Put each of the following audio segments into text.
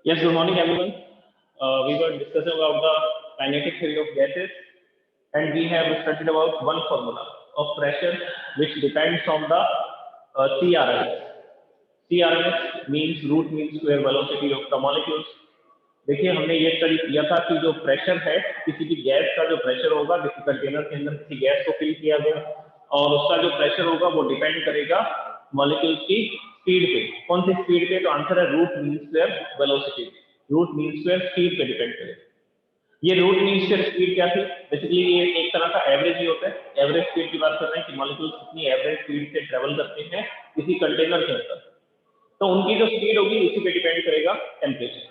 Yes, good morning, everyone. We were discussing about the kinetic theory of gases, and we have studied about one formula of pressure which depends on the CRMS. CRMS means root mean square velocity of the molecules. देखिए हमने ये study किया था कि जो pressure है किसी भी गैस का जो प्रेशर होगा किसी कंटेनर के अंदर किसी गैस को फिल किया गया और उसका जो प्रेशर होगा वो डिपेंड करेगा मॉलिक्यूल्स की स्पीड पे। कौन सी स्पीड पे? तो आंसर है root mean square velocity. Root mean square speed पे डिपेंड करेगा। ये रूट मीन स्क्वायर स्पीड क्या थी? बेसिकली ये एक तरह का एवरेज ही होता है। एवरेज स्पीड की बात कर रहे हैं कि मॉलिक्यूल्स कितनी एवरेज स्पीड से ट्रेवल करते हैं किसी कंटेनर के अंदर, तो उनकी जो स्पीड होगी उसी पे डिपेंड करेगा टेम्परेचर,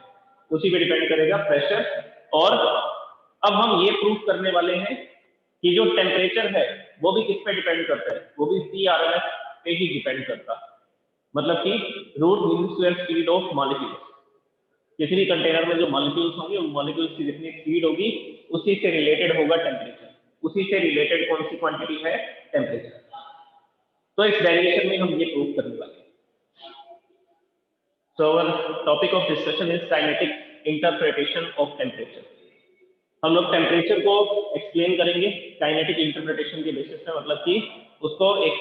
उसी पे डिपेंड करेगा प्रेशर। और अब हम ये प्रूव करने वाले हैं कि जो टेम्परेचर है वो भी किस पे डिपेंड करता है, वो भी CRMS पे ही डिपेंड करता है। मतलब कि root mean square speed of molecules, किसी भी कंटेनर में जो मॉलिक्यूल्स होंगे उन मॉलिक्यूल्स की जितनी स्पीड होगी उसी से रिलेटेड होगा टेम्परेचर, उसी से रिलेटेड कौन सी क्वांटिटी है? टेम्परेचर। तो इस डेरिवेशन में हम ये प्रूव करने वाले हैं। So our topic of discussion is kinetic interpretation of temperature. हम लोग टेम्परेचर को एक्सप्लेन करेंगे काइनेटिक इंटरप्रिटेशन के बेसिस पे, मतलब कि उसको एक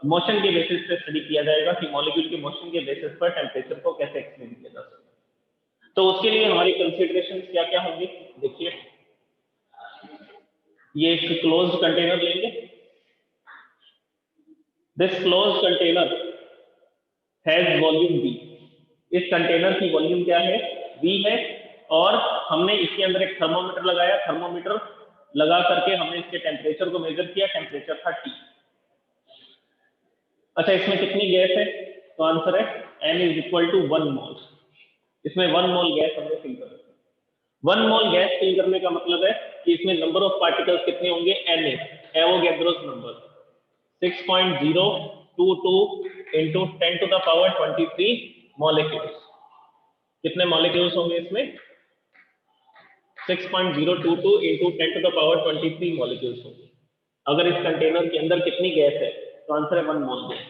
मोशन के बेसिस पे स्टडी किया जाएगा कि मॉलिक्यूल के मोशन के बेसिस पर टेम्परेचर को कैसे एक्सप्लेन किया जा सकता है। तो उसके लिए हमारी कंसीडरेशन क्या क्या होंगी? देखिए, ये एक क्लोज्ड कंटेनर लेंगे। This closed container has volume V। इस कंटेनर की वॉल्यूम क्या है? V है। और हमने इसके अंदर एक थर्मोमीटर लगाया, थर्मोमीटर लगा करके हमने इसके टेम्परेचर को मेजर किया, टेम्परेचर था T। अच्छा, इसमें कितनी गैस है? तो आंसर है M इज इक्वल टू 1 मोल। इसमें 1 मोल गैस हमने फिल कर दी। 1 मोल गैस फिल करने का मतलब है कि इसमें नंबर ऑफ पार्टिकल्स कितने होंगे? Na, Avogadro's number 6.022 into 10 to the power 23 molecules. कितने मॉलिक्यूल्स होंगे इसमें? 6.022 into 10 to the power 23 molecules होंगे। अगर इस कंटेनर के अंदर कितनी गैस है? तो आंसर है 1 मोल गैस।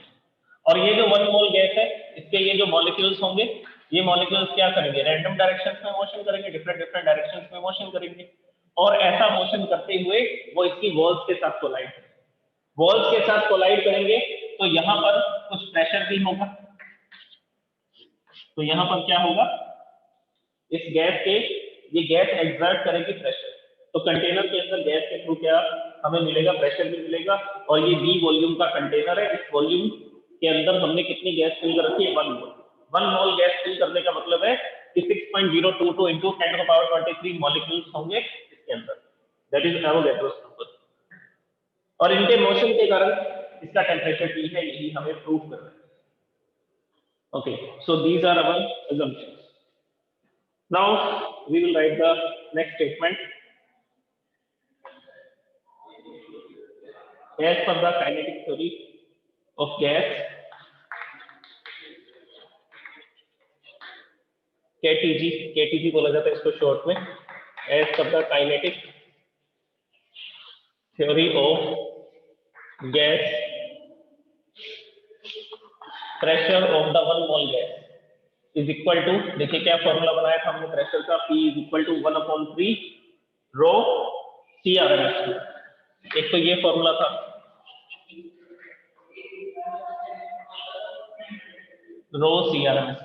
और ये जो 1 मोल गैस है इसके ये जो मॉलिक्यूल्स होंगे, ये मॉलिक्यूल्स क्या करेंगे? रैंडम डायरेक्शंस में मोशन करेंगे, डिफरेंट डिफरेंट डायरेक्शंस में मोशन करेंगे। और ऐसा मोशन करते हुए वो इसकी वॉल्स के साथ कोलाइड करेंगे। वॉल्स के साथ कोलाइड करेंगे तो यहाँ पर कुछ प्रेशर भी होगा। तो यहाँ पर क्या होगा? इस गैस के, ये गैस एक्सर्ट करेगी प्रेशर। तो कंटेनर के अंदर गैस के थ्रू क्या हमें मिलेगा? प्रेशर भी मिलेगा। और ये V वॉल्यूम का कंटेनर है। इस वॉल्यूम के अंदर हमने कितनी गैस फिल कर रखी है? 1 मोल। 1 मोल गैस फिल करने का मतलब है कि 6.022 into 10 to the power 23 molecules होंगे इसके अंदर। That is Avogadro's number. और इनके मोशन के कारण इसका टेम्परेचर T है, यही हमें प्रूव करना है। Okay, so these are our assumptions. Now we will write the next statement. As per the kinetic theory of gas, KTG बोला जाता है इसको शॉर्ट में। As per the kinetic theory of gas, pressure of the 1 mole gas is equal to, देखिए क्या formula बनाया था हमने प्रेशर का? P is equal to 1/3 rho CRMS। एक तो ये फॉर्मूला था, rho CRMS।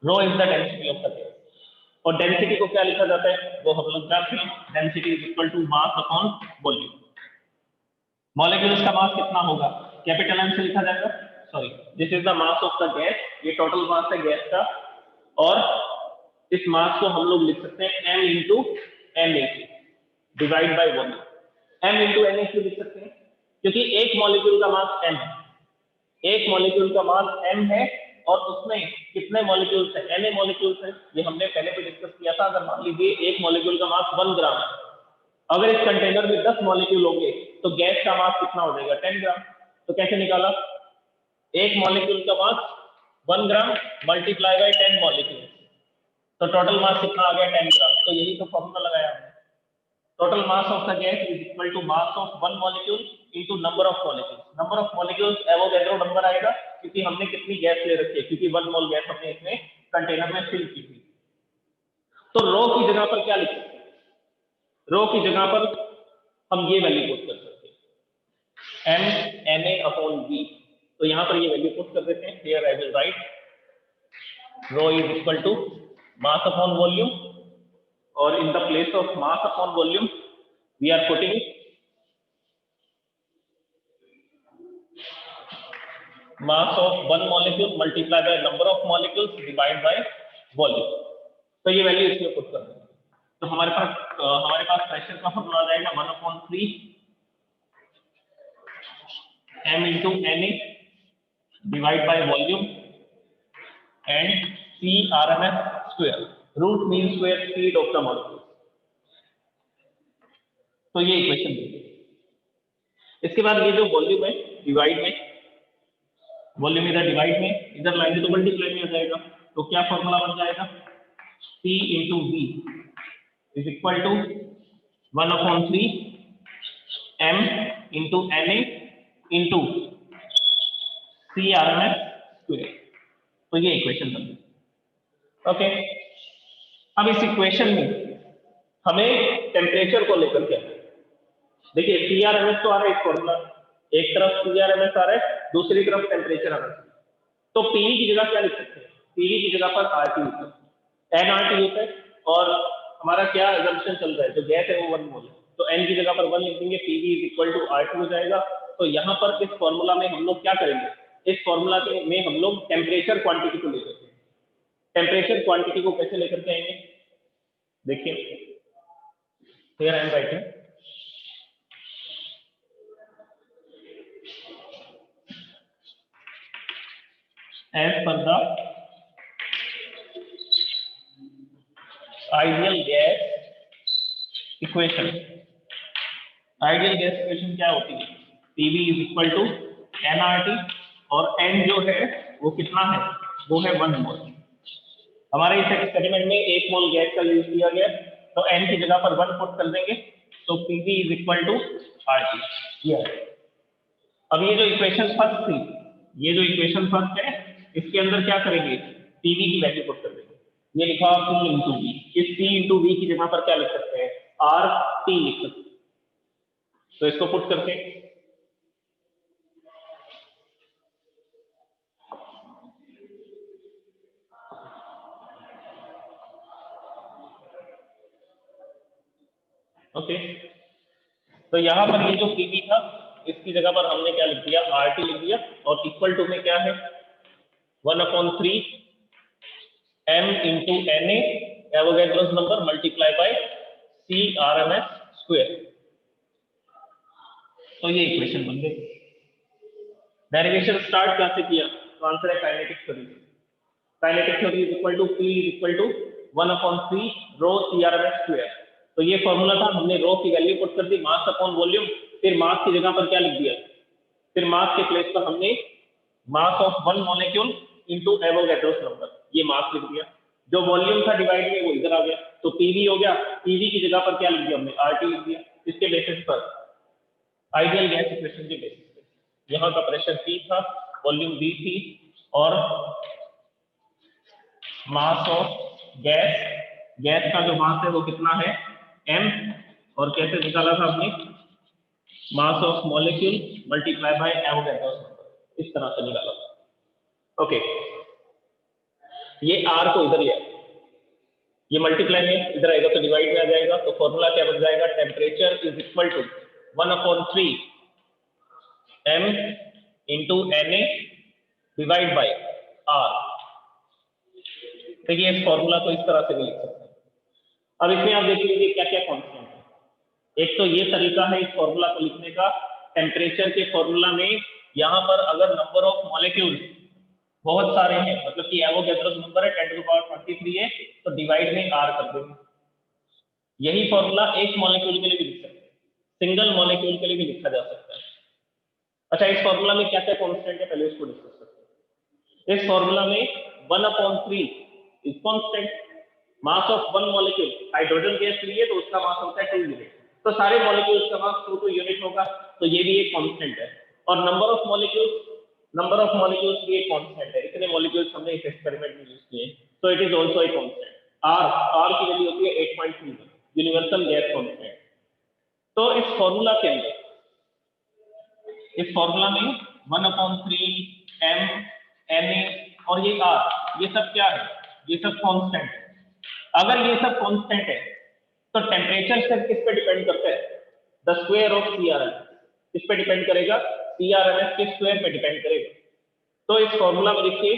Rho is the density of the gas. और डेंसिटी को क्या लिखा जाता है? वो हम लोग जानते हैं, density is equal to mass upon volume. Molecules का मास कितना होगा? कैपिटल M से लिखा जाएगा। Sorry, this is the mass of the gas. ये टोटल मास है गैस का। और इस मास को हम लोग लिख सकते हैं M into Na divide by volume. M into Na क्यों लिख सकते हैं? क्योंकि एक मॉलिक्यूल का मास M है, एक मॉलिक्यूल का मास M है और उसमें कितने मॉलिक्यूल्स हैं? Na मॉलिक्यूल्स हैं। ये हमने पहले भी डिस्कस किया था। अगर मान लीजिए एक मॉलिक्यूल का मास 1 ग्राम है, अगर इस कंटेनर में 10 मॉलिक्यूल होंगे तो गैस का मास कितना हो जाएगा? 10 ग्राम। तो कैसे निकाला? एक मॉलिक्यूल का मास 1 ग्राम मल्टीप्लाई बाय 10 मॉलिक्यूल, तो टोटल मास कितना आ गया? 10 ग्राम। तो यही तो फॉर्मूला लगाया हमने। Total mass of the gas is equal to mass of 1 molecule into number of molecules. Number of molecules Avogadro number आएगा क्योंकि हमने कितनी गैस ले रखी है, क्योंकि 1 मोल गैस हमने इसमें कंटेनर में फिल की थी। तो रो की जगह पर क्या लिख सकते हैं? रो की जगह पर हम ये वैल्यू पुट कर सकते हैं m/na/v। तो यहां पर ये वैल्यू पुट कर देते हैं। Here I will write rho is equal to mass upon volume, और in the place of mass upon volume we are putting mass of one molecule multiplied by number of molecules divided by volume। तो ये value इसमें put कर देंगे। तो हमारे पास pressure का formula आ जाएगा 1/3 m into na divide by volume and CRMS square, root mean square speed of the molecule. तो ये इक्वेशन देंगे। इसके बाद ये जो वॉल्यूम है डिवाइड में, वॉल्यूम इधर डिवाइड में, इधर लाइन तो मल्टीप्लाई में आ जाएगा। तो क्या फॉर्मूला बन जाएगा? P into V is equal to 1/3 m into Na into CRMS square. तो ये इक्वेशन बन गई। ओके, अब इस इक्वेशन में हमें टेम्परेचर को लेकर के देखिए CRMS तो आ रहा है एक फॉर्मूला, एक तरफ CRMS आ रहा है, दूसरी तरफ टेम्परेचर आ रहा है। तो PV की जगह क्या लिख सकते हैं? PV की जगह पर RT लिख सकते हैं। nRT होता है और हमारा क्या assumption चल रहा है, जो गैस है वो 1 मोल है, तो n की जगह पर 1 लिख देंगे, PV is equal to RT हो जाएगा। तो यहाँ पर इस फॉर्मूला में हम लोग क्या करेंगे? इस फॉर्मूला में हम लोग टेम्परेचर क्वांटिटी को लेकर के, टेम्परेचर क्वांटिटी को कैसे लेकर के आएंगे? देखिए here I am writing as per the ideal gas equation। Ideal gas equation क्या होती है? PV is equal to nRT, और n जो है वो कितना है? वो है 1 मोल। हमारे इस एक्सपेरिमेंट में 1 मोल गैस का यूज किया गया, तो n की जगह पर 1 पुट कर देंगे, तो PV is equal to RT। अब ये जो इक्वेशन फर्स्ट थी, ये जो इक्वेशन फर्स्ट है, इसके अंदर क्या करेंगे? PV की वैल्यू पुट कर देंगे। ये लिखा P into V, इस P into V की जगह पर क्या लिख सकते हैं? RT लिख सकते हैं। तो इसको पुट करके ओके, तो यहां पर ये जो PV था, इसकी जगह पर हमने क्या लिख दिया? RT लिख दिया, और इक्वल टू में क्या है? 1/3 m into Na Avogadro's number multiply by CRMS square. तो ये इक्वेशन बन गई। डेरिवेशन स्टार्ट कहां से किया? तो आंसर है kinetic theory. Kinetic theory is equal to P is equal to 1/3 rho CRMS square. तो ये फॉर्मूला था, हमने रो की वैल्यू पुट कर दी, मास अपॉन वॉल्यूम, फिर मास की जगह पर क्या लिख दिया? फिर मास के प्लेस पर हमने मास of 1 molecule into Avogadro's number, ये मास लिख दिया। जो वॉल्यूम था डिवाइड में वो इधर आ गया, तो PV हो गया। PV की जगह पर क्या लिख दिया हमने? RT लिख दिया। इसके बेसिस पर आइडियल गैस इक्वेशन के बेसिस पे यहाँ का प्रेशर P था, वॉल्यूम V थी, और मास ऑफ गैस का जो मास है वो कितना है? m, और कैसे निकाला था हमने? Mass of molecule multiply by Avogadro's number, इस तरह से निकाला था। ओके, ये R को इधर ले आए, ये मल्टीप्लाई में इधर आएगा तो डिवाइड में आ जाएगा। तो फॉर्मूला क्या बन जाएगा? Temperature is equal to 1/3 m into Na divide by R। देखिए इस फॉर्मूला को इस तरह से भी लिख सकते हैं। अब इसमें आप देख लीजिए क्या क्या कॉन्स्टेंट है। एक तो ये तरीका है इस फॉर्मूला को लिखने का, टेम्परेचर के फॉर्मूला में यहाँ पर अगर नंबर ऑफ मॉलिक्यूल्स बहुत सारे हैं, मतलब कि एवोगैड्रोस नंबर है 10⁻23 है, तो डिवाइड में R कर देंगे। यही फॉर्मूला एक मॉलिक्यूल के लिए भी लिख सकते हैं, सिंगल मॉलिक्यूल के लिए भी लिखा जा सकता है। अच्छा, इस फॉर्मूला में क्या क्या कॉन्स्टेंट है, पहले उसको डिस्कस करते हैं। इस फॉर्मूला में 1/3 is constant, mass of 1 molecule, hydrogen gas लिए तो उसका मास होता है 2 यूनिट, तो सारे मॉलिक्यूल्स का मास 2 यूनिट होगा, तो ये भी एक कांस्टेंट है। और नंबर ऑफ मॉलिक्यूल्स भी एक कांस्टेंट है। इतने मॉलिक्यूल्स हमने इस एक्सपेरिमेंट में यूज किए, तो it is also a constant. R की वैल्यू होती है 8.31, यूनिवर्सल गैस कांस्टेंट। तो इस फॉर्मूला के अंदर, इस फॉर्मूला में 1/3 m na और ये r, ये सब क्या है, ये सब कांस्टेंट है। अगर ये सब कांस्टेंट है तो टेम्परेचर सिर्फ किस पे डिपेंड करता है, द स्क्वायर ऑफ CRMS। किस पे डिपेंड करेगा, CRMS के स्क्वायर पे डिपेंड करेगा। तो इस फॉर्मूला में देखिए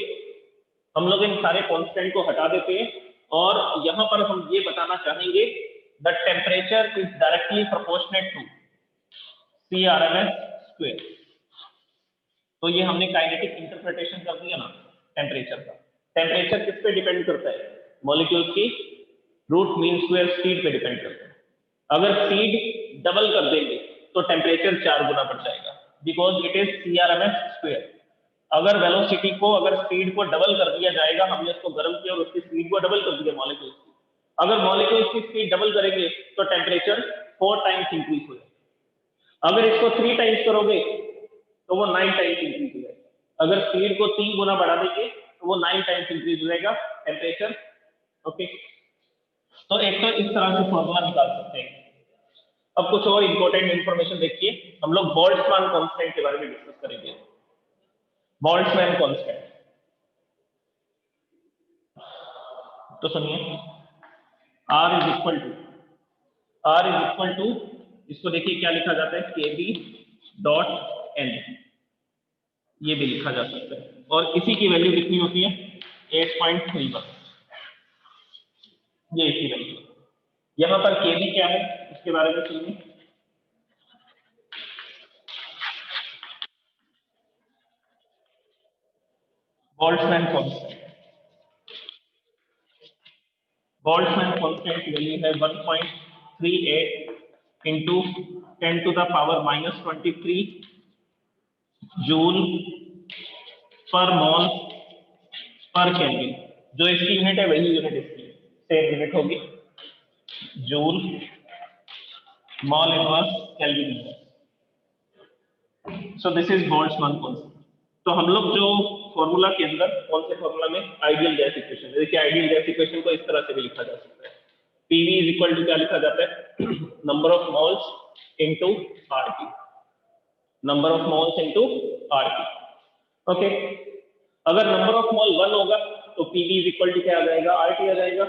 हम लोग इन सारे कांस्टेंट को हटा देते हैं और यहां पर हम ये बताना चाहेंगे the temperature is directly proportionate to CRMS square. तो ये हमने काइनेटिक इंटरप्रिटेशन कर दिया ना टेम्परेचर का। टेम्परेचर किस पे डिपेंड करता है, मॉलिक्यूल्स की रूट मीन स्क्वायर स्पीड पे डिपेंड करता है। अगर स्पीड डबल कर देंगे तो टेम्परेचर 4 गुना बढ़ जाएगा, because it is CRMS square. अगर वेलोसिटी को, अगर स्पीड को डबल कर दिया जाएगा, हमने उसको गर्म किया और उसकी स्पीड को डबल कर दिया मॉलिक्यूल्स की, अगर मॉलिक्यूल्स की स्पीड डबल करेंगे तो टेम्परेचर 4 टाइम्स इंक्रीज हो जाएगा। अगर इसको 3 टाइम्स करोगे तो वो 9 टाइम्स इंक्रीज हो जाएगा। अगर स्पीड को 3 गुना बढ़ा देंगे तो वो 9 टाइम्स इंक्रीज हो जाएगा टेम्परेचर। ओके, तो एक तो इस तरह से फॉर्मूला निकाल सकते हैं। अब कुछ और इंपॉर्टेंट इंफॉर्मेशन देखिए, हम लोग बोल्ट्जमान कांस्टेंट के बारे में डिस्कस करेंगे। बोल्ट्जमान कांस्टेंट, तो सुनिए, R इज इक्वल टू, इसको देखिए क्या लिखा जाता है, Kb.n, ये भी लिखा जा सकता है। और इसी की वैल्यू कितनी होती है, 8.31, ये इसकी वैल्यू। यहां पर Kb क्या है, इसके बारे में सुनिए। बोल्ट्जमान कांस्टेंट की वैल्यू है 1.38 इंटू 10⁻⁻23 जूल पर मोल पर केल्विन। जो इसकी यूनिट है वही यूनिट इसकी सेम यूनिट होगी, joule mole inverse kelvin inverse. So this is Boltzmann constant. तो हम लोग जो फॉर्मूला के अंदर, कौन से फॉर्मूला में, आइडियल गैस इक्वेशन, देखिए आइडियल गैस इक्वेशन को इस तरह से भी लिखा जा सकता है। PV इज इक्वल टू क्या लिखा जाता है, number of moles into RT, number of moles into RT। Okay, अगर नंबर ऑफ मोल 1 होगा तो PV इज इक्वल टू क्या आ जाएगा, RT आ जाएगा,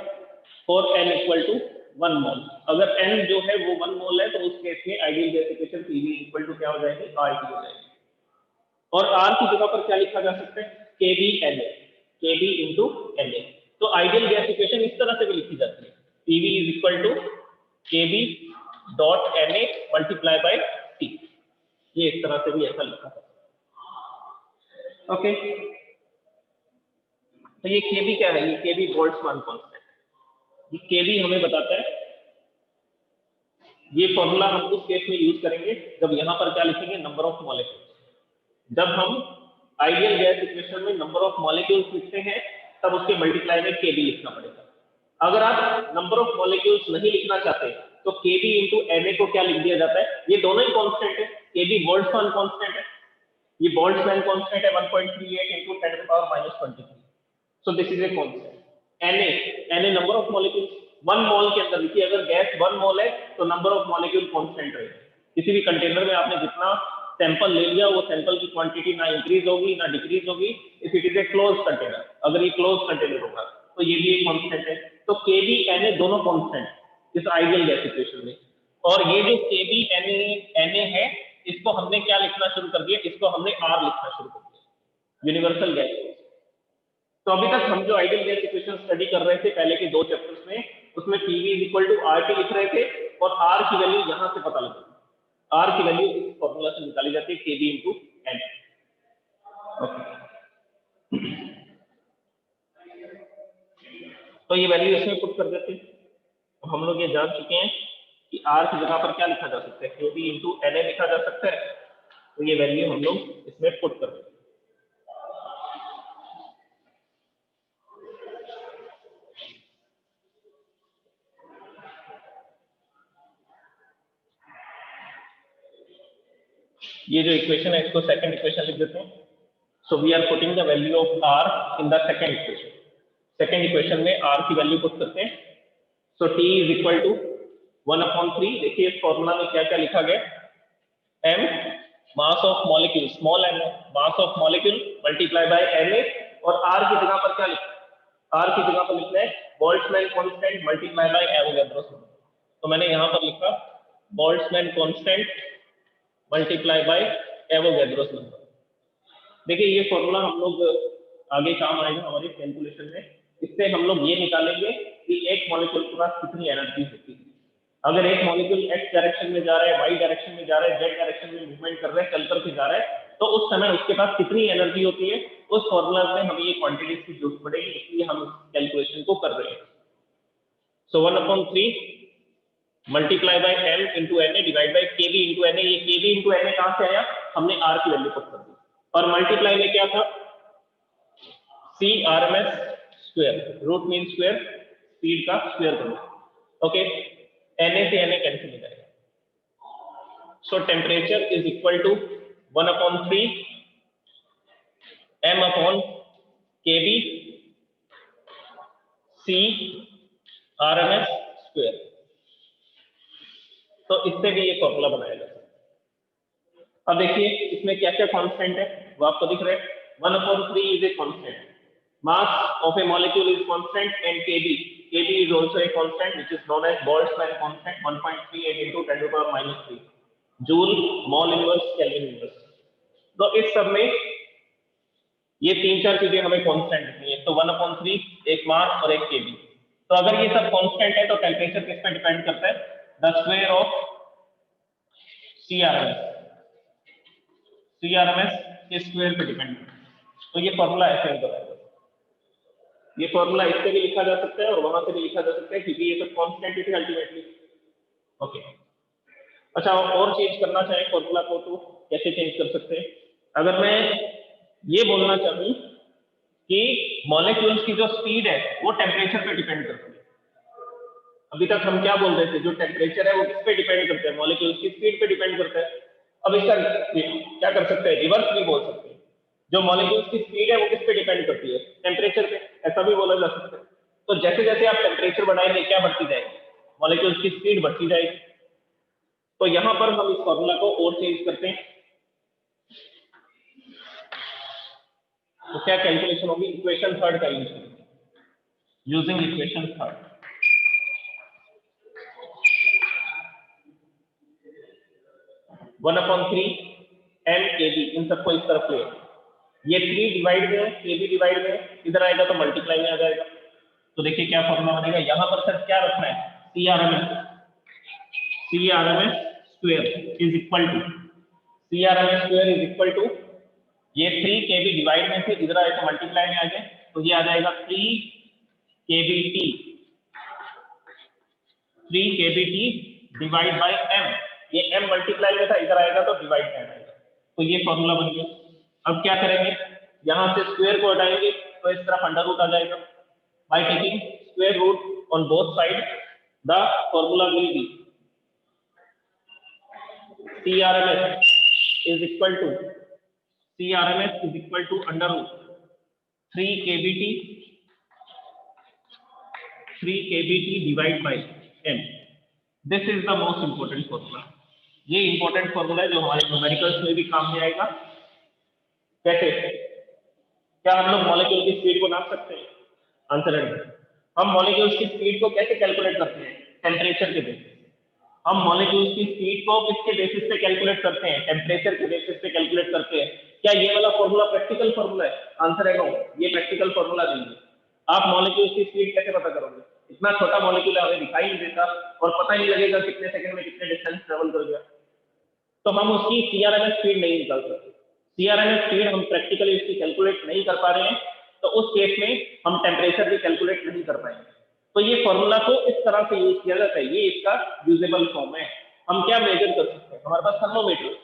और N इक्वल टू 1 मोल। अगर N जो है वो 1 मोल है तो उस केस में ideal gas equation PV is equal to क्या हो जाएगी, RT हो जाएगी। और R की जगह पर क्या लिखा जा सकता है, KBNA, KB इंटू NA। तो आइडियल गैस इक्वेशन इस तरह से भी लिखी जाती है, PV is equal to KB.NA multiply by T। ये इस तरह से भी ऐसा लिखा है। ओके, तो ये KB क्या है, ये KB बोल्ट्जमान कांस्टेंट। ये KB हमें बताता है, ये फॉर्मूला हम उस केस में यूज करेंगे जब यहां पर क्या लिखेंगे, नंबर ऑफ मॉलिक्यूल्स। जब हम आइडियल गैस इक्वेशन में नंबर ऑफ मॉलिक्यूल्स लिखते हैं तब उसके मल्टीप्लाई में Kb लिखना पड़ेगा। अगर आप नंबर ऑफ मॉलिक्यूल्स नहीं लिखना चाहते तो Kb इंटू Na को क्या लिख दिया जाता है, ये दोनों ही कांस्टेंट है, Kb बोल्ट्जमान कांस्टेंट है, ये बोल्ट्जमान कांस्टेंट है 1.38 into 10⁻⁻23। So this is a constant. Na number of molecules 1 मोल के अंदर लिखिए, अगर गैस 1 मोल है तो नंबर ऑफ मॉलिक्यूल कांस्टेंट रहेगा। किसी भी कंटेनर में आपने जितना सैंपल ले लिया, वो सैंपल की क्वांटिटी ना इंक्रीज होगी ना डिक्रीज होगी, if it is a close container. अगर ये क्लोज कंटेनर होगा तो ये भी एक कांस्टेंट है। तो Kb Na दोनों कांस्टेंट इस आइडियल गैस इक्वेशन में। और ये जो Kb Na है, इसको हमने क्या लिखना शुरू कर दिया, इसको हमने R लिखना शुरू कर दिया, यूनिवर्सल गैस। तो अभी तक हम जो आइडियल गैस इक्वेशन स्टडी कर रहे थे पहले के 2 चैप्टर्स में, उसमें PV is equal to RT लिख रहे थे और R की वैल्यू यहां से पता लगती है। R की वैल्यू इस फॉर्मूला से निकाली जाती है, Kb इंटू N। तो ये वैल्यू इसमें पुट कर देते हैं। तो हम लोग ये जान चुके हैं कि R की जगह पर क्या लिखा जा सकता है, Kb इंटू Na लिखा जा सकता है। तो ये वैल्यू हम लोग इसमें पुट कर देते हैं। ये जो इक्वेशन है इसको सेकंड इक्वेशन लिख देते हैं। So we are putting the value of R in the second equation. Second equation में r की वैल्यू पुट करते हैं। So T is equal to 1/3। देखिए इस फॉर्मूला में क्या क्या लिखा गया, m mass of molecule small m mass of molecule multiply by Na, और r की जगह पर क्या लिखना है, r की जगह पर लिखना है Boltzmann constant multiply by Avogadro's number. तो मैंने यहां पर लिखा Boltzmann constant multiply by Avogadro's number. देखिए ये फॉर्मूला हम लोग आगे काम आएगा हमारे कैलकुलेशन में। इससे हम लोग ये निकालेंगे कि एक मॉलिक्यूल के पास कितनी एनर्जी होती है। अगर एक मॉलिक्यूल x डायरेक्शन में जा रहा है, y डायरेक्शन में जा रहा है, z डायरेक्शन में मूवमेंट कर रहा है, चल करके जा रहा है, तो उस समय उसके पास कितनी एनर्जी होती है, उस फॉर्मूला में हमें ये क्वांटिटीज की जरूरत पड़ेगी, इसलिए हम कैलकुलेशन को कर रहे हैं। So 1/3 multiply by m into N A divide by K B into N A. ये के बी इंटू एन ए कहां से आया, हमने r की वैल्यू पुट कर दी, और मल्टीप्लाई में क्या था, C R M S square, root mean square, speed का स्क्वायर करना। ओके, Na से Na कैंसिल हो जाएगा। So temperature is equal to 1/3 m upon K B C R M S square. तो इससे भी ये फॉर्मूला बनाया जा सकता है। अब देखिए इसमें क्या क्या कांस्टेंट है वो आपको दिख रहे हैं। 1/3 is a constant, mass of a molecule is constant, and Kb is also a constant which is known as Boltzmann constant, 1.38 into 10 to the power minus 3 joule mall inverse kelvin inverse. तो इस सब में ये तीन चार चीजें हमें constant लिखनी है। तो 1/3 एक मास और एक Kb। तो अगर ये सब कांस्टेंट है तो टेम्परेचर किस पे डिपेंड करता है, the square of CRMS, CRMS के स्क्वायर पे डिपेंड करता है। तो ये फॉर्मूला ऐसे बताया, ये फॉर्मूला इससे भी लिखा जा सकता है और वहां से भी लिखा जा सकता है, क्योंकि ये सब कांस्टेंट है अल्टीमेटली। ओके, अच्छा और चेंज करना चाहें फॉर्मूला को तो कैसे चेंज कर सकते हैं। अगर मैं ये बोलना चाहूँ कि मॉलिक्यूल्स की जो स्पीड है वो टेम्परेचर पे डिपेंड करती है, अभी तक हम क्या बोल रहे थे, जो टेम्परेचर है वो किस पे डिपेंड करता है, मॉलिक्यूल्स की स्पीड पे डिपेंड करता है। अब इसका क्या कर सकते हैं, रिवर्स भी बोल सकते हैं, जो मॉलिक्यूल्स की स्पीड है वो किस पे डिपेंड करती है, टेम्परेचर पे, ऐसा भी बोला जा सकता है। तो जैसे जैसे आप टेम्परेचर बढ़ाएंगे क्या बढ़ती जाएगी, मॉलिक्यूल्स की स्पीड बढ़ती जाएगी। तो यहां पर हम इस फॉर्मूला को और चेंज करते हैं। तो क्या कैलकुलेशन होगी, इक्वेशन थर्ड का यूज करेंगे, using equation third. One upon 3 m kb, इन सबको इस तरफ ले, ये 3 डिवाइड में है, kb डिवाइड में इधर आएगा तो मल्टीप्लाई में आ जाएगा। तो देखिए क्या फॉर्मूला बनेगा, यहां पर सर क्या रखना है, CRMS square is equal to, CRMS square is equal to, ये 3 kb डिवाइड में से इधर आए तो मल्टीप्लाई में आ जाए, तो ये आ जाएगा 3 kbt डिवाइड बाय m। ये m मल्टीप्लाई में था, इधर आएगा तो डिवाइड में आएगा। तो ये फॉर्मूला बन गया। अब क्या करेंगे, यहां से स्क्वायर को हटाएंगे तो इस तरफ अंडर रूट आ जाएगा। By taking square root on both side the formula will be CRMS is equal to under root 3 kbt divided by m। This is the most important formula। ये इंपॉर्टेंट फॉर्मूला है जो हमारे numericals में भी काम में आएगा। कैसे, क्या हम लोग मॉलिक्यूल की स्पीड को नाप सकते हैं, आंसर है हम मॉलिक्यूल्स की स्पीड को कैसे कैलकुलेट करते हैं, टेम्परेचर के बेसिस। हम मॉलिक्यूल्स की स्पीड को किसके बेसिस पे कैलकुलेट करते हैं, टेम्परेचर के बेसिस पे कैलकुलेट करते हैं। क्या ये वाला फॉर्मूला प्रैक्टिकल फॉर्मूला है, आंसर है नो, ये प्रैक्टिकल फॉर्मूला नहीं है। आप मॉलिक्यूल्स की स्पीड कैसे पता करोगे, इतना छोटा मॉलिक्यूल हमें दिखाई नहीं देता और पता नहीं लगेगा कितने सेकंड में कितने डिस्टेंस ट्रेवल कर गया, तो हम उसकी CRMS स्पीड नहीं निकाल सकते। CRMS स्पीड हम प्रैक्टिकली उसकी कैलकुलेट नहीं कर पा रहे हैं, तो उस केस में हम टेम्परेचर भी कैलकुलेट नहीं कर पाएंगे। तो ये फॉर्मूला को इस तरह से यूज किया जाता है, ये इसका यूजेबल फॉर्म है। हम क्या मेजर कर सकते हैं, हमारे पास थर्मोमीटर,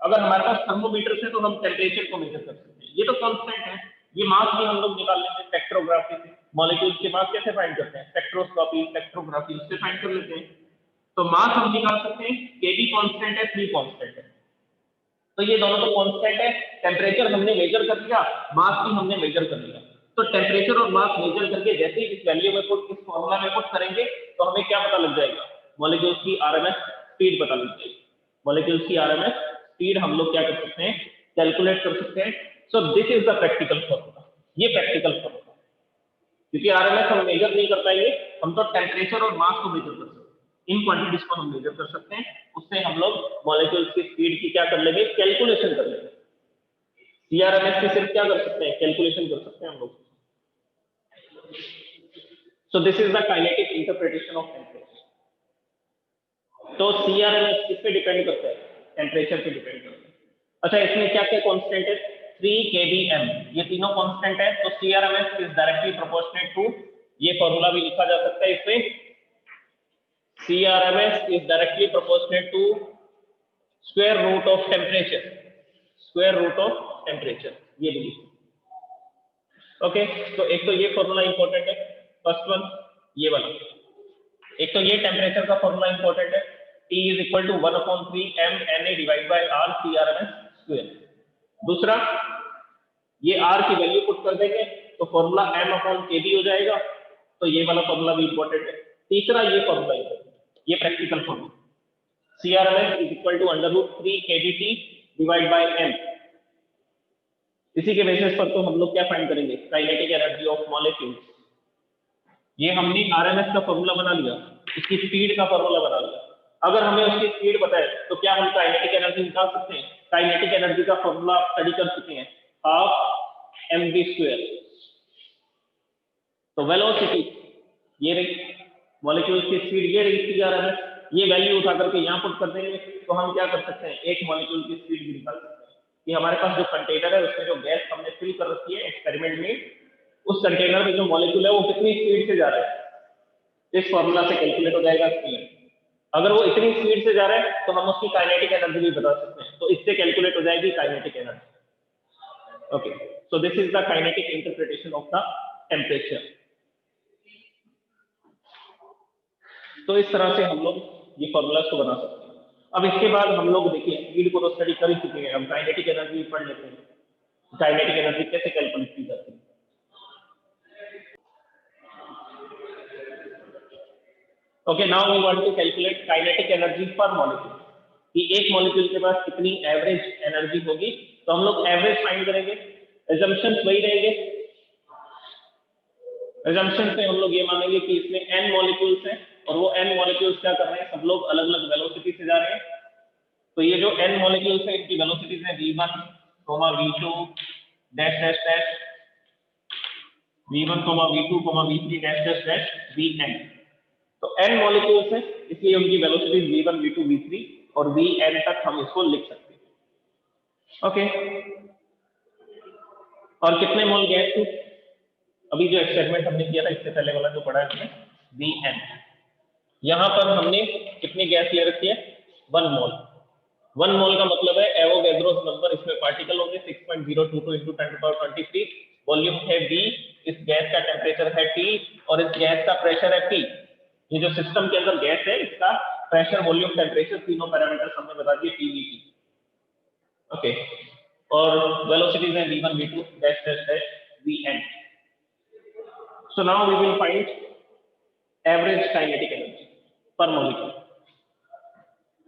अगर हमारे पास थर्मोमीटर से तो हम टेम्परेचर को मेजर कर सकते हैं, ये तो कांस्टेंट है। ये मास भी हम लोग निकाल लेते हैं स्पेक्ट्रोग्राफी से, मॉलिक्यूल्स के मास कैसे फाइंड करते हैं, स्पेक्ट्रोस्कोपी स्पेक्ट्रोग्राफी से फाइंड कर लेते हैं। तो मास हम निकाल सकते हैं, Kb कांस्टेंट है, 3 कांस्टेंट है, तो ये दोनों तो कांस्टेंट है। टेम्परेचर हमने मेजर कर लिया, मास भी हमने मेजर कर लिया, तो तो टेम्परेचर और मास मेजर करके जैसे ही इस वैल्यू में पुट, इस फॉर्मूला में पुट करेंगे तो हमें क्या पता लग जाएगा, मॉलिक्यूल्स की आरएमएस स्पीड पता लग जाएगी। मॉलिक्यूल्स की आरएमएस स्पीड हम लोग क्या कर सकते हैं, कैलकुलेट कर सकते हैं। So this is the practical formula, ये प्रैक्टिकल फॉर्मूला, क्योंकि आरएमएस हम मेजर नहीं कर पाएंगे, हम तो टेम्परेचर और मास को मेजर कर सकते हैं, इन क्वांटिटीज को हम मेजर कर सकते हैं, उससे हम लोग मॉलिक्यूल्स की स्पीड की क्या कर लेंगे, कैलकुलेशन कर लेंगे। सीआरएमएस की सिर्फ क्या कर सकते हैं, कैलकुलेशन कर सकते हैं हम लोग। So this is the kinetic interpretation of temperature. तो सीआरएमएस किस पे डिपेंड करता है, टेम्परेचर पे डिपेंड करता है। अच्छा, इसमें क्या क्या कांस्टेंट है, 3 kbm, ये तीनों कांस्टेंट है। तो सीआरएमएस इज डायरेक्टली प्रोपोर्शनेट टू, ये फॉर्मूला भी लिखा जा सकता है इसमें, CRMS is directly proportional to square root of temperature, square root of temperature, ये भी ओके। तो एक तो ये फॉर्मूला इंपॉर्टेंट है, फर्स्ट वन ये वाला। एक तो ये टेम्परेचर का फॉर्मूला इंपॉर्टेंट है, T is equal to 1/3 mNA divide by R CRMS square. दूसरा, ये R की वैल्यू पुट कर देंगे तो फॉर्मूला m/kb हो जाएगा, तो ये वाला फॉर्मूला भी इंपॉर्टेंट है। तीसरा ये फॉर्मूला इंपॉर्टेंट, ये practical formula, CRMS is equal to √3 kBT divide by m। इसी के बेसिस पर तो हम लोग क्या फाइंड करेंगे, काइनेटिक एनर्जी ऑफ मॉलिक्यूल्स। ये हमने आरएमएस का फॉर्मूला बना लिया, इसकी स्पीड का फॉर्मूला बना लिया। अगर हमें उसकी स्पीड पता है तो क्या हम काइनेटिक एनर्जी निकाल सकते हैं। काइनेटिक एनर्जी का फॉर्मूला आप स्टडी कर चुके हैं, हाफ mv²। तो वेलोसिटी ये रही, मॉलिक्यूल्स की स्पीड ये रही CRMS, ये वैल्यू उठा करके यहाँ पुट कर देंगे तो हम क्या कर सकते हैं, एक मॉलिक्यूल की स्पीड भी निकाल सकते हैं कि हमारे पास जो कंटेनर है उसमें जो गैस हमने फिल कर रखी है एक्सपेरिमेंट में, उस कंटेनर में जो मॉलिक्यूल है वो कितनी स्पीड से जा रहा है, इस फॉर्मूला से कैलकुलेट हो जाएगा स्पीड। अगर वो इतनी स्पीड से जा रहा है तो हम उसकी काइनेटिक एनर्जी भी बता सकते हैं, तो इससे कैलकुलेट हो जाएगी kinetic energy. Okay, so this is the kinetic interpretation of the temperature. तो इस तरह से हम लोग ये फॉर्मूलाज को बना सकते हैं। अब इसके बाद हम लोग देखिए, स्पीड को तो स्टडी कर ही चुके हैं, हम काइनेटिक एनर्जी पढ़ लेते हैं, काइनेटिक एनर्जी कैसे कैलकुलेट की जाती है। Okay, now we want to calculate kinetic energy per molecule, कि एक मॉलिक्यूल के पास कितनी एवरेज एनर्जी होगी। तो हम लोग एवरेज फाइंड करेंगे, एजम्पशंस वही रहेंगे। एजम्पशन से हम लोग ये मानेंगे कि इसमें n मॉलिक्यूल्स हैं और वो n मॉलिक्यूल्स क्या कर रहे हैं, सब लोग अलग अलग वेलोसिटी से जा रहे हैं। तो ये जो n मॉलिक्यूल्स हैं इनकी वेलोसिटीज है v1, v2 dash dash dash, v1, v2, v3 dash dash dash vn। तो n मॉलिक्यूल्स हैं इसलिए उनकी वेलोसिटीज v1, v2, v3 और vn तक हम इसको लिख सकते हैं। ओके, और कितने मोल गैस थी, अभी जो एक्सपेरिमेंट हमने किया था इससे पहले वाला जो पढ़ा है हमने, vn। यहां पर हमने कितनी गैस ले रखी है, 1 मोल। 1 मोल का मतलब है एवोगैड्रोस नंबर, इसमें पार्टिकल होंगे 6.022 × 10⁻23, वॉल्यूम है v, इस गैस का टेम्परेचर है T और इस गैस का प्रेशर है P। ये जो सिस्टम के अंदर गैस है इसका प्रेशर, वॉल्यूम, टेम्परेचर, तीनों पैरामीटर्स हमने बता दिए PVT। ओके, और वेलोसिटीज है v1, v2 dash dash dash vn। So now we will find average kinetic energy per molecule,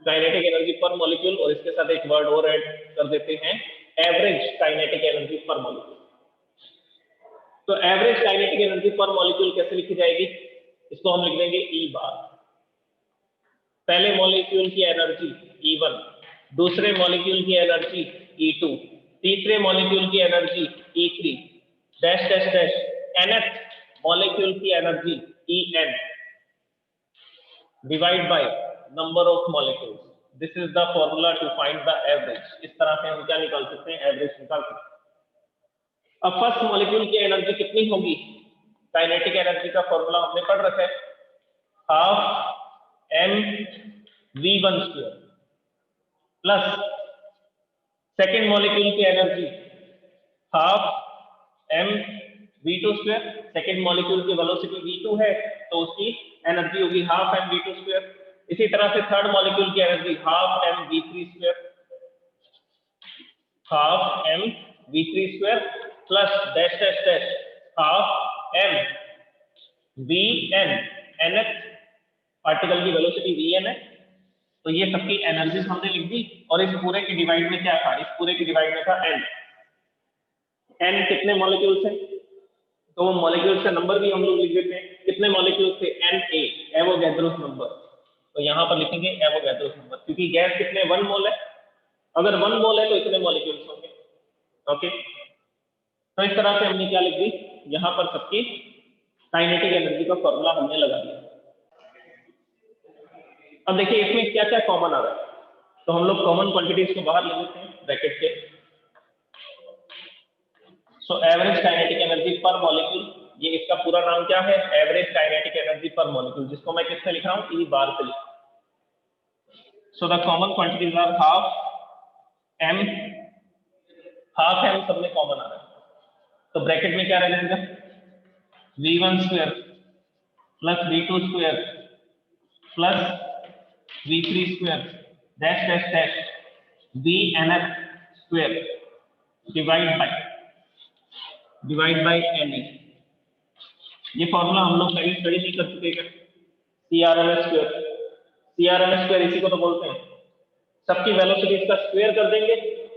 kinetic energy per molecule, और इसके साथ एक वर्ड और ऐड कर देते हैं, average kinetic energy per molecule. तो average kinetic energy per molecule कैसे लिखी जाएगी, इसको हम लिख देंगे E बार। पहले मॉलिक्यूल की एनर्जी E1, दूसरे मॉलिक्यूल की एनर्जी E2, तीसरे मॉलिक्यूल की energy E3 dash dash dash, nth molecule की energy En divide by number of molecules. This is the formula to find the average. इस तरह से हम क्या निकाल सकते हैं, एवरेज निकाल सकते हैं। अब फर्स्ट मॉलिक्यूल की एनर्जी कितनी होगी, काइनेटिक एनर्जी का फॉर्मूला हमने पढ़ रखा है, half mv1² plus second molecule की energy half mv2²। Second molecule की वेलोसिटी v2 है तो उसकी एनर्जी होगी हाफ mv2²। इसी तरह से थर्ड मॉलिक्यूल की energy half mv3² plus dash dash dash m v n nth particle की वेलोसिटी v n है। तो ये सबकी एनर्जीज हमने लिख दी और इस पूरे के डिवाइड में क्या था, इस पूरे के डिवाइड में था n। n कितने मॉलिक्यूल्स हैं, तो वो मॉलिक्यूल्स का नंबर भी हम लोग लिख देते हैं। कितने मॉलिक्यूल्स थे, Na, एवोगैड्रोस नंबर। तो यहाँ पर लिखेंगे एवोगैड्रोस नंबर, क्योंकि गैस कितने 1 मोल है, अगर 1 मोल है तो इतने मॉलिक्यूल्स होंगे। ओके, तो इस तरह से हमने क्या लिख दी, यहाँ पर सबकी काइनेटिक एनर्जी का फॉर्मूला हमने लगा दिया। अब देखिए इसमें क्या क्या कॉमन आ रहा है, तो हम लोग कॉमन क्वांटिटीज को बाहर ले लेते हैं ब्रैकेट के। So average kinetic energy per molecule, ये इसका पूरा नाम क्या है, average kinetic energy per molecule, जिसको मैं किससे लिख रहा हूँ, ई बार से लिख रहा हूँ। So the common quantities are half m, half m सब में कॉमन आ रहा है, तो ब्रैकेट में क्या रह जाएगा, v1 square plus v2 square plus v3 square dash dash dash vnf square divide bye na। ये फॉर्मूला हम लोग पहले स्टडी नहीं कर चुके क्या, CRMS स्क्वायर इसी को तो बोलते हैं, सबकी वेलोसिटीज का स्क्वायर कर देंगे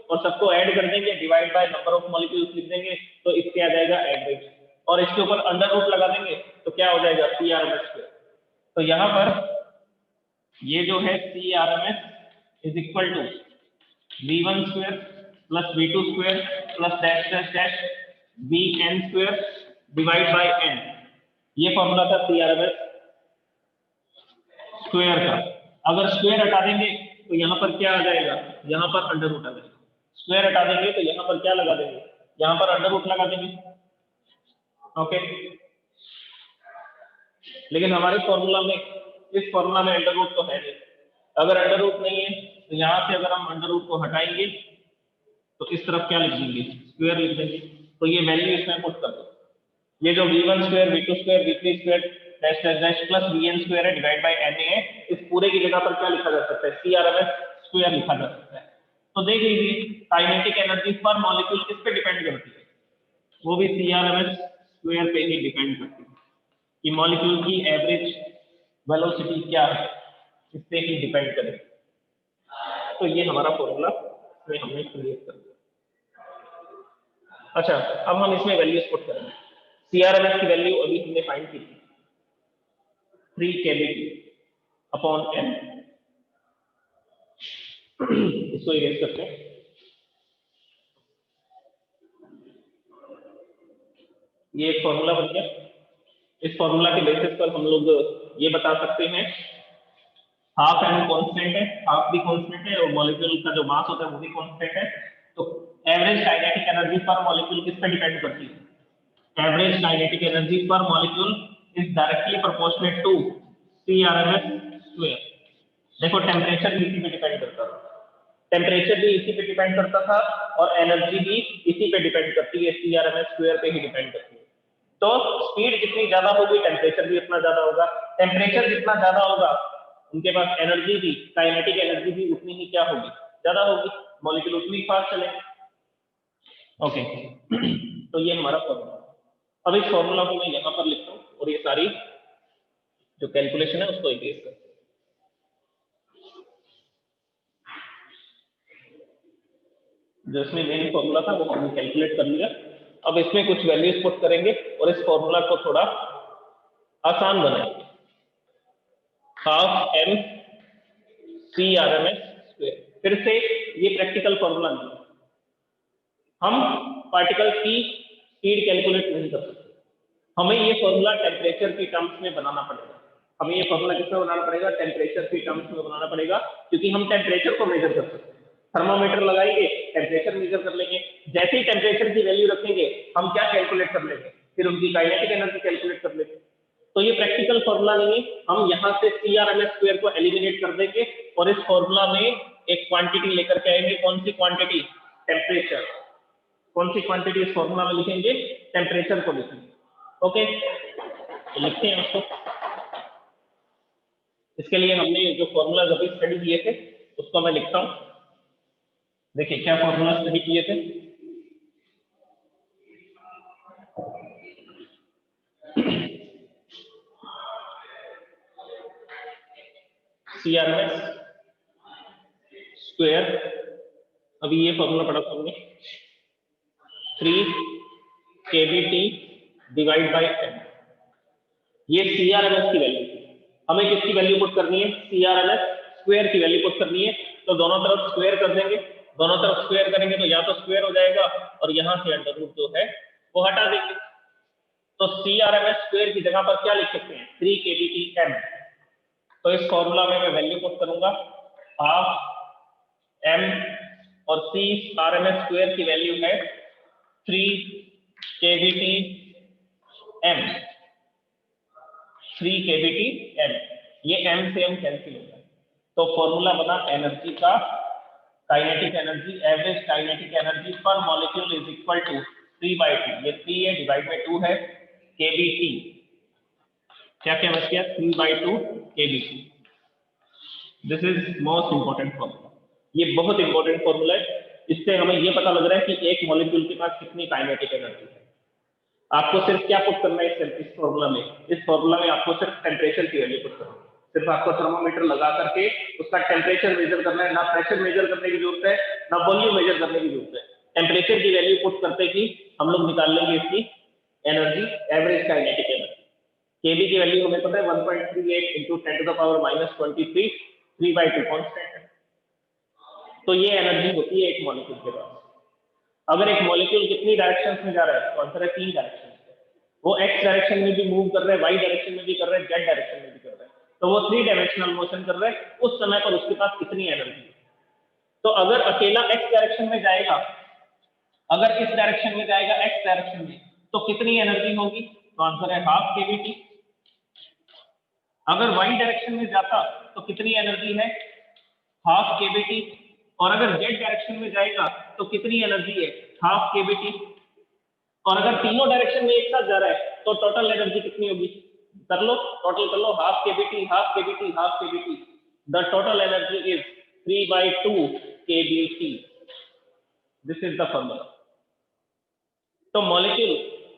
और सबको ऐड कर देंगे, divide by number of molecules लिख देंगे, तो इसके आ जाएगा एवरेज, और इसके ऊपर अंडर रूट लगा देंगे तो क्या हो जाएगा, CRMS स्क्वायर। तो यहाँ पर ये जो है CRMS is equal to v1 square plus v2 square plus dash dash dash vn square divide by n। ये फॉर्मूला था CRMS स्क्वायर का। अगर स्क्वायर हटा देंगे तो यहाँ पर क्या आ जाएगा, यहाँ पर अंडर रूट आ जाएगा। स्क्वायर हटा देंगे तो यहाँ पर क्या लगा देंगे, यहाँ पर अंडर रूट लगा देंगे। ओके, लेकिन हमारे फॉर्मूला में, इस फॉर्मूला में अंडर रूट तो है नहीं। अगर अंडर रूट नहीं है तो यहाँ से अगर हम अंडर रूट को हटाएंगे तो इस तरफ क्या लिख देंगे, स्क्वायर लिख देंगे। तो ये वैल्यू इसमें पुट कर दो, ये जो v1 square v2 square v3 square dash dash dash plus vn square है डिवाइड बाय na है, इस पूरे की जगह पर क्या लिखा जा सकता है, CRMS स्क्वायर लिखा जा सकता है। तो देख लीजिए काइनेटिक एनर्जी पर मॉलिक्यूल किस पे डिपेंड करती है, वो भी CRMS स्क्वायर पे ही डिपेंड करती है, कि मॉलिक्यूल की एवरेज वेलोसिटी क्या है, इस पे ही डिपेंड करेगी। तो ये हमारा फॉर्मूला में हमने क्रिएट कर दिया। अच्छा, अब हम इसमें वैल्यूज पुट करेंगे। CRMS की वैल्यू अभी हमने फाइंड की थी 3 kBT अपॉन n। इसको इरेज करते हैं। ये एक फॉर्मूला बन गया। इस फॉर्मूला के बेसिस पर हम लोग ये बता सकते हैं, हाफ m कांस्टेंट है, हाफ भी कांस्टेंट है, और मॉलिक्यूल का जो मास होता है वो भी कांस्टेंट है। तो average kinetic energy per molecule किस पे डिपेंड करती है, average kinetic energy per molecule is directly proportionate to CRMS square. देखो टेम्परेचर भी इसी पे डिपेंड करता था, टेम्परेचर भी इसी पे डिपेंड करता था, और एनर्जी भी इसी पे डिपेंड करती है, CRMS स्क्वायर पे ही डिपेंड करती है। तो स्पीड जितनी ज्यादा होगी टेम्परेचर भी उतना ज्यादा होगा, टेम्परेचर जितना ज्यादा होगा उनके पास एनर्जी भी, काइनेटिक एनर्जी भी उतनी ही क्या होगी, ज्यादा होगी, मॉलिक्यूल उतनी फास्ट चलेंगे। ओके, तो ये हमारा फॉर्मूला। अब इस फॉर्मूला को मैं यहाँ पर लिखता हूँ और ये सारी जो कैलकुलेशन है उसको इरेज करते हैं। जो इसमें मेन फॉर्मूला था वो हमने कैलकुलेट कर लिया। अब इसमें कुछ वैल्यूज पुट करेंगे और इस फॉर्मूला को थोड़ा आसान बनाएंगे। हाफ m CRMS स्क्वायर, फिर से ये प्रैक्टिकल फॉर्मूला नहीं, हम पार्टिकल की स्पीड कैलकुलेट नहीं कर सकते, हमें ये फॉर्मूला टेम्परेचर की टर्म्स में बनाना पड़ेगा। हमें ये फॉर्मूला किसमें बनाना पड़ेगा, टेम्परेचर की टर्म्स में बनाना पड़ेगा, क्योंकि हम टेम्परेचर को मेजर कर सकते हैं। थर्मोमीटर लगाएंगे, टेम्परेचर मेजर कर लेंगे, जैसे ही टेम्परेचर की वैल्यू रखेंगे हम क्या कैलकुलेट कर लेंगे, फिर उनकी काइनेटिक एनर्जी कैलकुलेट कर लेंगे। तो ये प्रैक्टिकल फॉर्मूला नहीं है, हम यहाँ से CRMS स्क्वायर को एलिमिनेट कर देंगे और इस फॉर्मूला में एक क्वांटिटी लेकर के आएंगे। कौन सी क्वांटिटी, टेम्परेचर। कौन सी क्वांटिटी इस फॉर्मूला में लिखेंगे, टेम्परेचर को लिखेंगे। ओके, तो लिखते हैं उसको। इसके लिए हमने जो फॉर्मूलाज अभी स्टडी किए थे उसको मैं लिखता हूं। देखिए क्या फॉर्मूला स्टडी किए थे, CRMS स्क्वायर, अभी ये फॉर्मूला पढ़ा था हमने, 3 kBT डिवाइड बाई m। ये CRMS की वैल्यू थी, हमें किसकी वैल्यू पुट करनी है? CRMS स्क्वायर की वैल्यू पुट करनी है। तो दोनों तरफ स्क्वायर कर देंगे, दोनों तरफ स्क्वायर करेंगे तो या तो स्क्वायर हो जाएगा और यहाँ से अंडर रूट जो है वो हटा देंगे। तो CRMS स्क्वायर की जगह पर क्या लिख सकते हैं? 3 kBT m। तो इस फॉर्मूला में मैं वैल्यू पुट करूंगा हाफ m और CRMS स्क्वायर की वैल्यू है 3 kBT m, 3 kBT m। ये m से m कैंसिल हो गया, तो फॉर्मूला बना एनर्जी का, kinetic energy, average kinetic energy per molecule is equal to 3/2। ये 3 है डिवाइड बाई 2 है, kBT। क्या क्या बच गया? 3/2 kBT। This is most important formula, ये बहुत इंपॉर्टेंट फॉर्मूला है। इससे हमें ये पता लग रहा है कि एक मॉलिक्यूल के पास कितनी काइनेटिक एनर्जी है। आपको सिर्फ क्या पुट करना है इस फॉर्मूला में? इस फॉर्मूला में आपको सिर्फ टेम्परेचर की वैल्यू पुट करना है। सिर्फ आपको थर्मोमीटर लगा करके उसका टेम्परेचर मेजर करना है, ना प्रेशर मेजर करने की जरूरत है, ना वॉल्यूम मेजर करने की जरूरत है। टेम्परेचर की वैल्यू पुट करते ही हम लोग निकाल लेंगे इसकी एनर्जी, एवरेज काइनेटिक एनर्जी। केबी की वैल्यू हमें पता है 1.38 इंटू 10⁻⁻23, 3/2 कांस्टेंट है। तो ये एनर्जी होती है एक मॉलिक्यूल के पास। अगर एक मॉलिक्यूल कितनी डायरेक्शंस में जा रहा है? तो आंसर है 3 डायरेक्शन। वो एक्स डायरेक्शन में भी मूव कर रहा है, वाई डायरेक्शन में भी कर रहा है, जेड डायरेक्शन में भी कर रहा है, तो वो 3 डायमेंशनल मोशन कर रहा है। उस समय पर उसके पास कितनी एनर्जी है? तो अगर अकेला एक्स डायरेक्शन में जाएगा, अगर इस डायरेक्शन में जाएगा एक्स डायरेक्शन में, तो कितनी एनर्जी होगी? तो आंसर है हाफ kBT। अगर वाई डायरेक्शन में जाता तो कितनी एनर्जी है? Half kBT। और अगर जेड डायरेक्शन में जाएगा तो कितनी एनर्जी है? Half kBT। और अगर तीनों डायरेक्शन में एक साथ जा रहा है तो टोटल एनर्जी कितनी होगी? कर लो, टोटल कर लो, half kBT, half kBT, half kBT। The total energy is 3/2 kBT। This is the formula. तो मॉलिक्यूल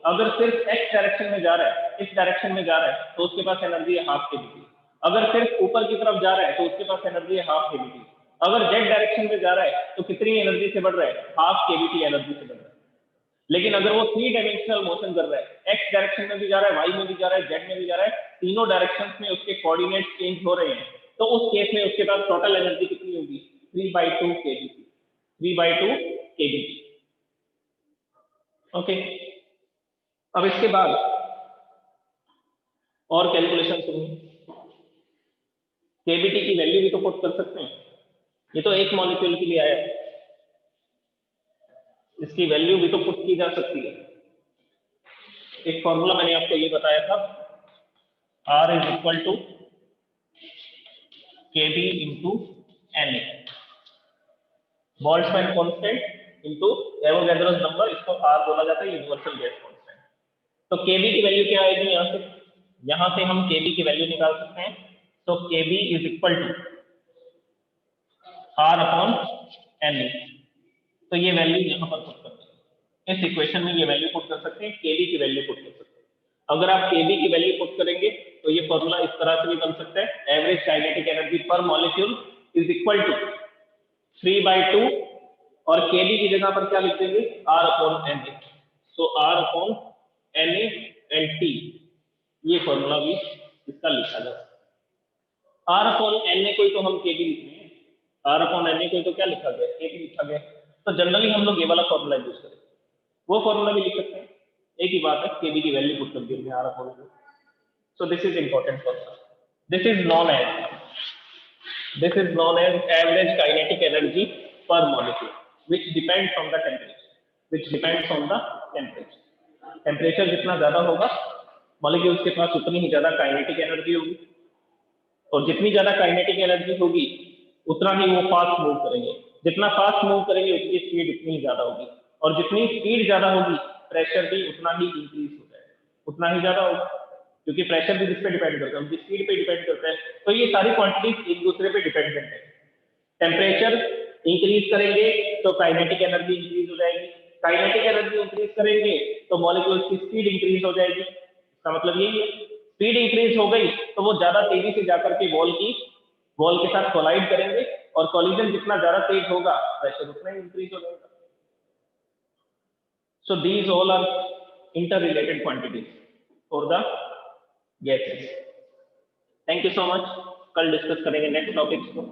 अगर सिर्फ एक्स डायरेक्शन में जा रहा है, इस डायरेक्शन में जा रहा है, तो उसके पास एनर्जी है हाफ kBT। अगर सिर्फ ऊपर की तरफ जा रहा है तो उसके पास एनर्जी है हाफ kBT। अगर जेड डायरेक्शन में जा रहा है तो कितनी एनर्जी से बढ़ रहा है? हाफ kBT एनर्जी से बढ़ रहा है। लेकिन अगर वो 3 डायमेंशनल मोशन कर रहा है, एक्स डायरेक्शन में भी जा रहा है, वाई में भी जा रहा है, जेड में भी जा रहा है, तीनों डायरेक्शंस में उसके कोऑर्डिनेट्स चेंज हो रहे हैं, तो उस केस में उसके पास टोटल एनर्जी कितनी होगी? 3/2 kBT। 3/2 kBT। ओके, अब इसके बाद और कैलकुलेशन सुनिए। kBT की वैल्यू भी तो पुट कर सकते हैं, ये तो एक मॉलिक्यूल के लिए आया है, इसकी वैल्यू भी तो पुट की जा सकती है। एक फॉर्मूला मैंने आपको ये बताया था, R is equal to kB into Na, Boltzmann constant into Avogadro's number, इसको R बोला जाता है, यूनिवर्सल गैस कांस्टेंट। तो kB की वैल्यू क्या आएगी? यहाँ से हम kB की वैल्यू निकाल सकते हैं। तो kB is equal to R upon Na। तो ये वैल्यू यहाँ पर पुट कर सकते हैं, इस इक्वेशन में ये वैल्यू पुट कर सकते हैं, kB की वैल्यू पुट कर सकते हैं। अगर आप kB की वैल्यू पुट करेंगे तो ये फॉर्मूला इस तरह से भी बन सकता है, average kinetic energy per molecule is equal to 3/2, और kB की जगह पर क्या लिख देंगे? R upon Na। So R upon Na and T, ये फॉर्मूला भी इसका लिखा जा सकता है। R अपॉन Na को तो हम kB लिख रहे हैं, R अपॉन Na को तो क्या लिखा गया? kB लिखा गया। तो जनरली हम लोग ये वाला फॉर्मूला यूज करें, वो फॉर्मूला भी लिख सकते हैं, एक ही बात है, kB की वैल्यू पुट कर देंगे R upon Na। So this is important for us. This is known as average kinetic energy per molecule, which depends on the temperature. Temperature जितना ज्यादा होगा, मॉलिक्यूल्स के पास उतनी ही ज्यादा काइनेटिक एनर्जी होगी, और जितनी ज्यादा काइनेटिक एनर्जी होगी उतना ही वो फास्ट मूव करेंगे। जितना फास्ट मूव करेंगे उसकी स्पीड उतनी ही ज्यादा होगी, और जितनी स्पीड ज्यादा होगी प्रेशर भी उतना ही इंक्रीज हो जाएगा, उतना ही ज्यादा होगा, क्योंकि प्रेशर भी जिस पे डिपेंड करता है, उनकी स्पीड पे डिपेंड करता है। तो ये सारी क्वांटिटीज एक दूसरे पे डिपेंडेंट है। टेम्परेचर इंक्रीज करेंगे तो काइनेटिक एनर्जी इंक्रीज हो जाएगी, काइनेटिक एनर्जी इंक्रीज करेंगे तो मॉलिक्यूल्स की स्पीड इंक्रीज हो जाएगी। इसका मतलब यही है, स्पीड इंक्रीज हो गई तो वो ज्यादा तेजी से जाकर के वॉल की वॉल के साथ कोलाइड करेंगे और कोलिजन जितना ज्यादा तेज होगा प्रेशर उतना ही इंक्रीज हो जाएगा. So these all are interrelated quantities for the gases. Thank you so much. कल डिस्कस करेंगे नेक्स्ट टॉपिक्स को.